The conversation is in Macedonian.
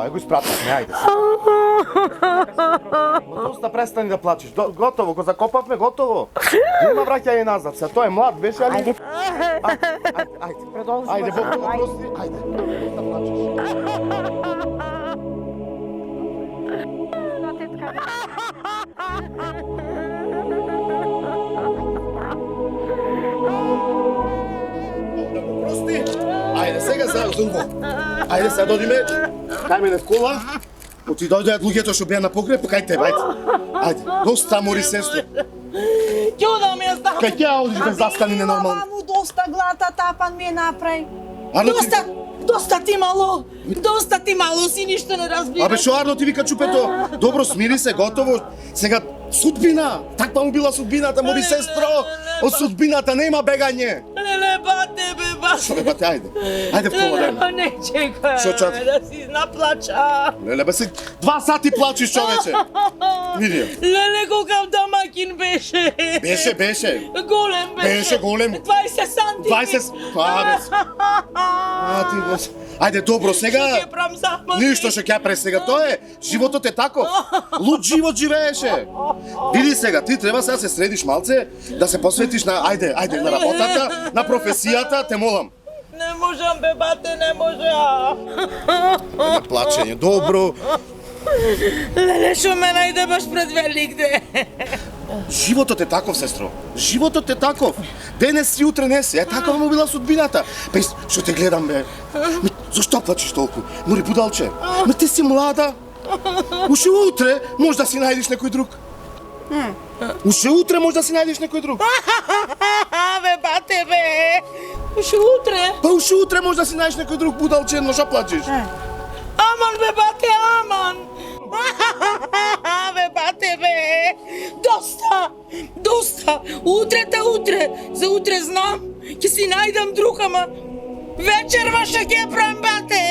Aj го испратихме, ајде. Доста престани да плачеш. Готово, го закопавме, готово. Нема враќање назад. Се тој е млад, беше али? Ајде. Ајде. Продолжи. Ајде, Бог те прости. Ајде. Доста плачеш. Да го прости. Ајде, сега за убо. Ајде, сега додиме. Дај мене кола. Оти дојдеат луѓето што беа на погреб, па кај тебе, ајде. Ајде, доста мори сестро. Ѓуда ми е става. Кај ќе одиш без застани ненормално. Маму, доста глата тапан ми е направи. Арно ти... Доста ти мало, си ништо не разбираш. Абе, шо Арно ти вика чупето? Добро, смири се, готово. Сега, судбина. Таква му била судбината, мори сестро. Од судбината нема бегање. Леле, бате, бе, бате. Шо бе, бате, ајде. Ајде в кола, Леле, дај. не чекај, Шо чат? да си наплача. Леле, бе, си 2 сати плачиш, човече. Види ја. Леле, колкав дамакин беше. Беше. Голем беше. Беше голем. 20 санти. 20... Абе, а ти бе. Ајде, добро, сега... Ќе прам запад. Ништо што ќе пре сега, тоа е, животот е таков. Луд живот живееше. Види сега, ти треба сега се средиш малце, да се посветиш на, ајде, на работата, на професијата, те молам. Не можам, бе, бате, не можам. На плачење, добро. Леле, шо ме најде баш пред Великден. Животот е таков, сестро. Животот е таков. Денес си, утре не си. Е, такава му била судбината. Па, што те гледам, бе. Зошто плачеш толку? Мори будалче. Ме ти си млада. Уште утре може да си најдеш некој друг. Уште утре може да си најдеш некој друг. Бе, бате, бе. Уште утре. Па уште утре може да си најдеш некој друг будалче, но што плачеш? Аман, бе, бате, аман. Бе, бате, бе. Доста. Утре. За утре знам, ќе си најдам друг, ама вечерва ще ќе правим, бате.